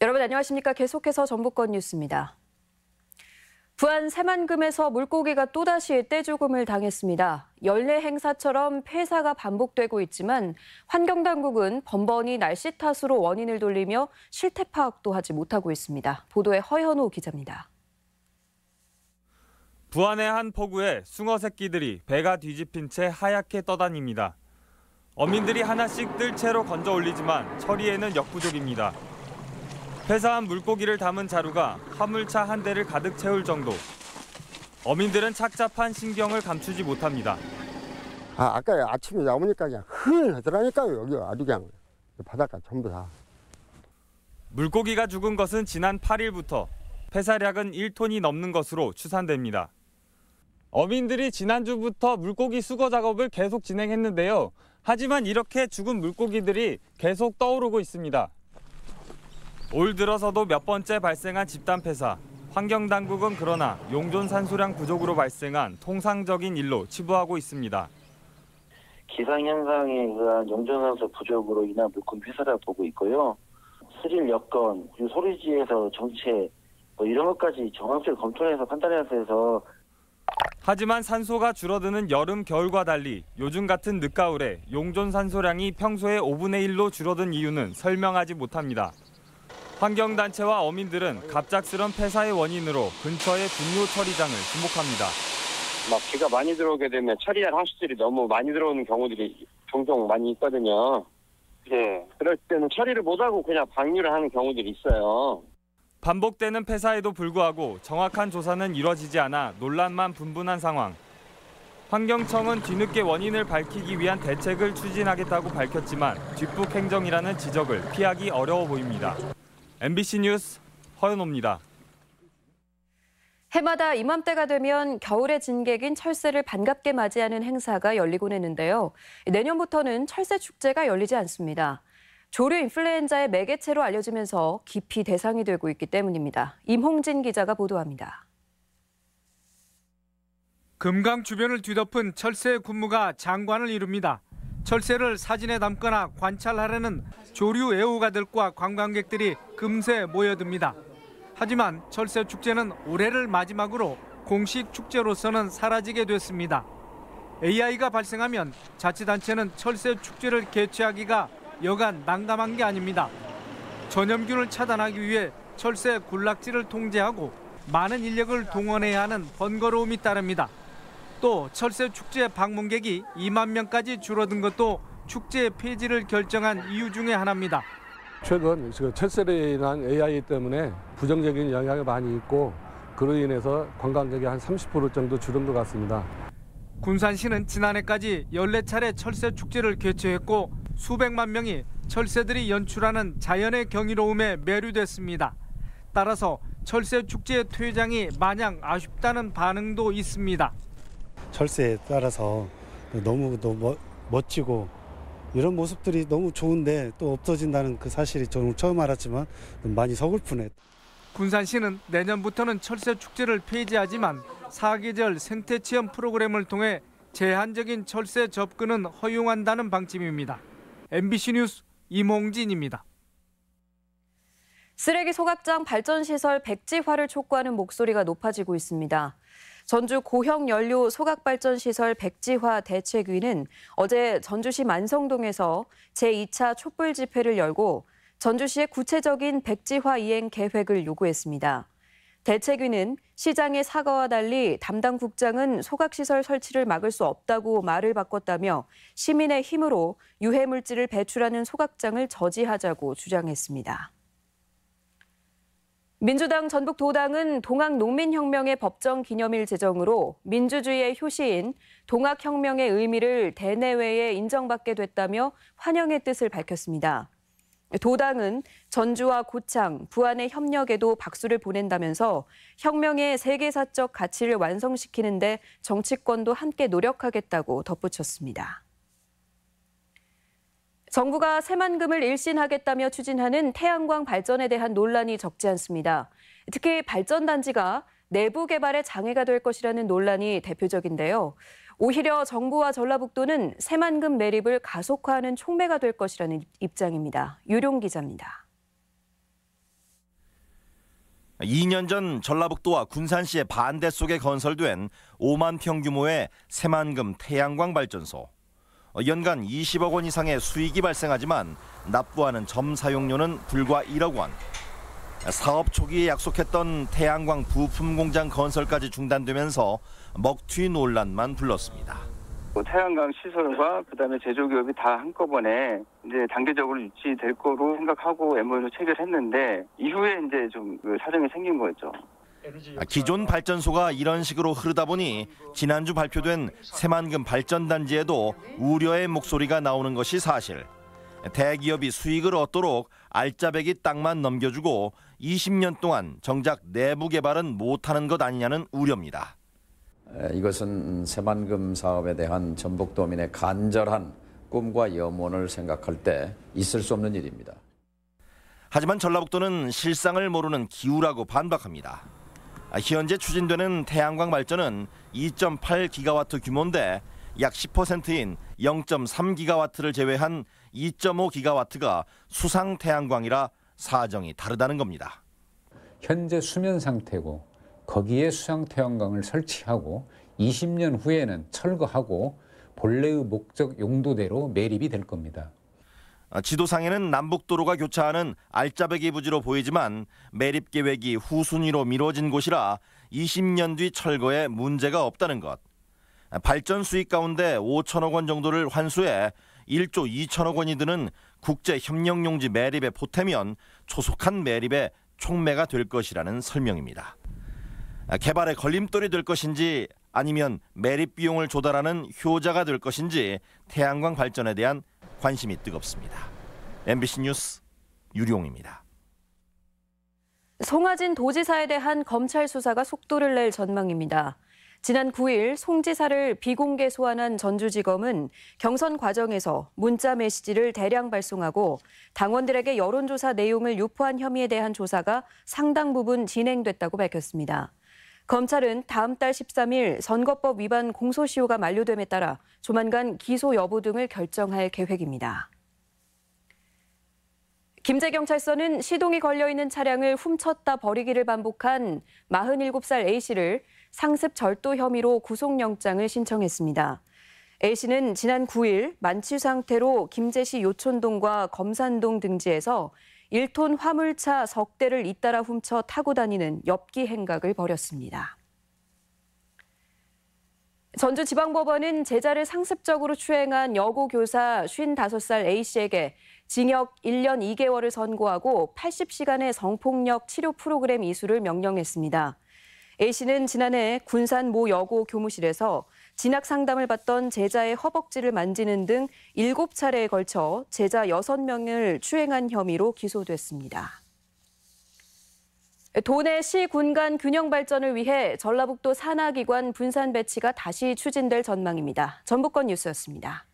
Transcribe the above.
여러분 안녕하십니까? 계속해서 정보권 뉴스입니다. 부안 새만금에서 물고기가 또다시 떼죽음을 당했습니다. 연례 행사처럼 폐사가 반복되고 있지만 환경당국은 번번이 날씨 탓으로 원인을 돌리며 실태 파악도 하지 못하고 있습니다. 보도에 허현우 기자입니다. 부안의 한 포구에 숭어 새끼들이 배가 뒤집힌 채 하얗게 떠다닙니다. 어민들이 하나씩 뜰 채로 건져 올리지만 처리에는 역부족입니다. 폐사한 물고기를 담은 자루가 화물차 한 대를 가득 채울 정도. 어민들은 착잡한 신경을 감추지 못합니다. 아까 아침에 나오니까 그냥 흐르더라니까요. 여기 아주 그냥 바닷가 전부 다. 물고기가 죽은 것은 지난 8일부터 폐사량은 1톤이 넘는 것으로 추산됩니다. 어민들이 지난주부터 물고기 수거 작업을 계속 진행했는데요. 하지만 이렇게 죽은 물고기들이 계속 떠오르고 있습니다. 올 들어서도 몇 번째 발생한 집단 폐사. 환경당국은 그러나 용존 산소량 부족으로 발생한 통상적인 일로 치부하고 있습니다. 기상현상에 의한 용존산소 부족으로 인한 물고기 폐사라고 보고 있고요. 스릴 여건, 그리고 소리지에서 정체 이런 것까지 정확하게 검토해서 판단해야 해서. 하지만 산소가 줄어드는 여름, 겨울과 달리 요즘 같은 늦가을에 용존 산소량이 평소의 5분의 1로 줄어든 이유는 설명하지 못합니다. 환경단체와 어민들은 갑작스런 폐사의 원인으로 근처의 분뇨 처리장을 지목합니다. 비가 많이 들어오게 되면 처리할 하수들이 너무 많이 들어오는 경우들이 종종 많이 있거든요. 그럴 때는 처리를 못하고 그냥 방류를 하는 경우들이 있어요. 반복되는 폐사에도 불구하고 정확한 조사는 이뤄지지 않아 논란만 분분한 상황. 환경청은 뒤늦게 원인을 밝히기 위한 대책을 추진하겠다고 밝혔지만 뒷북 행정이라는 지적을 피하기 어려워 보입니다. MBC 뉴스 허연호입니다. 해마다 이맘때가 되면 겨울의 진객인 철새를 반갑게 맞이하는 행사가 열리곤 했는데요. 내년부터는 철새 축제가 열리지 않습니다. 조류 인플루엔자의 매개체로 알려지면서 기피 대상이 되고 있기 때문입니다. 임홍진 기자가 보도합니다. 금강 주변을 뒤덮은 철새의 군무가 장관을 이룹니다. 철새를 사진에 담거나 관찰하려는 조류 애호가들과 관광객들이 금세 모여듭니다. 하지만 철새 축제는 올해를 마지막으로 공식 축제로서는 사라지게 됐습니다. AI가 발생하면 자치단체는 철새 축제를 개최하기가 여간 난감한 게 아닙니다. 전염균을 차단하기 위해 철새 군락지를 통제하고 많은 인력을 동원해야 하는 번거로움이 따릅니다. 또 철새 축제 방문객이 2만 명까지 줄어든 것도 축제 폐지를 결정한 이유 중에 하나입니다. 최근 철새로 인한 AI 때문에 부정적인 영향이 많이 있고 그로 인해서 관광객이 한 30% 정도 줄은 것 같습니다. 군산시는 지난해까지 14차례 철새 축제를 개최했고 수백만 명이 철새들이 연출하는 자연의 경이로움에 매료됐습니다. 따라서 철새 축제의 퇴장이 마냥 아쉽다는 반응도 있습니다. 철새에 따라서 너무 멋지고 이런 모습들이 너무 좋은데 또 없어진다는 그 사실이 저는 처음 알았지만 많이 서글프네. 군산시는 내년부터는 철새 축제를 폐지하지만 사계절 생태체험 프로그램을 통해 제한적인 철새 접근은 허용한다는 방침입니다. MBC 뉴스 임홍진입니다. 쓰레기 소각장 발전시설 백지화를 촉구하는 목소리가 높아지고 있습니다. 전주 고형연료 소각발전시설 백지화 대책위는 어제 전주시 만성동에서 제2차 촛불 집회를 열고 전주시의 구체적인 백지화 이행 계획을 요구했습니다. 대책위는 시장의 사과와 달리 담당 국장은 소각시설 설치를 막을 수 없다고 말을 바꿨다며 시민의 힘으로 유해물질을 배출하는 소각장을 저지하자고 주장했습니다. 민주당 전북도당은 동학농민혁명의 법정 기념일 제정으로 민주주의의 효시인 동학혁명의 의미를 대내외에 인정받게 됐다며 환영의 뜻을 밝혔습니다. 도당은 전주와 고창, 부안의 협력에도 박수를 보낸다면서 혁명의 세계사적 가치를 완성시키는 데 정치권도 함께 노력하겠다고 덧붙였습니다. 정부가 새만금을 일신하겠다며 추진하는 태양광 발전에 대한 논란이 적지 않습니다. 특히 발전단지가 내부 개발에 장애가 될 것이라는 논란이 대표적인데요. 오히려 정부와 전라북도는 새만금 매립을 가속화하는 촉매가 될 것이라는 입장입니다. 유룡 기자입니다. 2년 전 전라북도와 군산시의 반대 속에 건설된 5만 평 규모의 새만금 태양광 발전소. 연간 20억 원 이상의 수익이 발생하지만 납부하는 점 사용료는 불과 1억 원. 사업 초기에 약속했던 태양광 부품 공장 건설까지 중단되면서 먹튀 논란만 불렀습니다. 태양광 시설과 그다음에 제조 기업이 다 한꺼번에 이제 단계적으로 유치될 거로 생각하고 MOU를 체결했는데 이후에 이제 좀 사정이 생긴 거였죠. 기존 발전소가 이런 식으로 흐르다 보니 지난주 발표된 새만금 발전단지에도 우려의 목소리가 나오는 것이 사실. 대기업이 수익을 얻도록 알짜배기 땅만 넘겨주고 20년 동안 정작 내부 개발은 못하는 것 아니냐는 우려입니다. 이것은 새만금 사업에 대한 전북도민의 간절한 꿈과 염원을 생각할 때 있을 수 없는 일입니다. 하지만 전라북도는 실상을 모르는 기우라고 반박합니다. 현재 추진되는 태양광 발전은 2.8기가와트 규모인데 약 10%인 0.3기가와트를 제외한 2.5기가와트가 수상 태양광이라 사정이 다르다는 겁니다. 현재 수면 상태고 거기에 수상 태양광을 설치하고 20년 후에는 철거하고 본래의 목적 용도대로 매립이 될 겁니다. 지도상에는 남북도로가 교차하는 알짜배기 부지로 보이지만 매립 계획이 후순위로 미뤄진 곳이라 20년 뒤 철거에 문제가 없다는 것. 발전 수익 가운데 5천억 원 정도를 환수해 1조 2천억 원이 드는 국제협력용지 매립에 보태면 초속한 매립에 촉매가 될 것이라는 설명입니다. 개발에 걸림돌이 될 것인지 아니면 매립 비용을 조달하는 효자가 될 것인지 태양광 발전에 대한 관심이 뜨겁습니다. MBC 뉴스 유룡입니다. 송하진 도지사에 대한 검찰 수사가 속도를 낼 전망입니다. 지난 9일 송 지사를 비공개 소환한 전주지검은 경선 과정에서 문자 메시지를 대량 발송하고 당원들에게 여론조사 내용을 유포한 혐의에 대한 조사가 상당 부분 진행됐다고 밝혔습니다. 검찰은 다음 달 13일 선거법 위반 공소시효가 만료됨에 따라 조만간 기소 여부 등을 결정할 계획입니다. 김제경찰서는 시동이 걸려있는 차량을 훔쳤다 버리기를 반복한 47살 A씨를 상습 절도 혐의로 구속영장을 신청했습니다. A씨는 지난 9일 만취 상태로 김제시 요촌동과 검산동 등지에서 1톤 화물차 석 대를 잇따라 훔쳐 타고 다니는 엽기 행각을 벌였습니다. 전주지방법원은 제자를 상습적으로 추행한 여고 교사 55살 A씨에게 징역 1년 2개월을 선고하고 80시간의 성폭력 치료 프로그램 이수를 명령했습니다. A씨는 지난해 군산 모 여고 교무실에서 진학 상담을 받던 제자의 허벅지를 만지는 등 7차례에 걸쳐 제자 6명을 추행한 혐의로 기소됐습니다. 도내 시 군 간 균형 발전을 위해 전라북도 산하기관 분산 배치가 다시 추진될 전망입니다. 전북권 뉴스였습니다.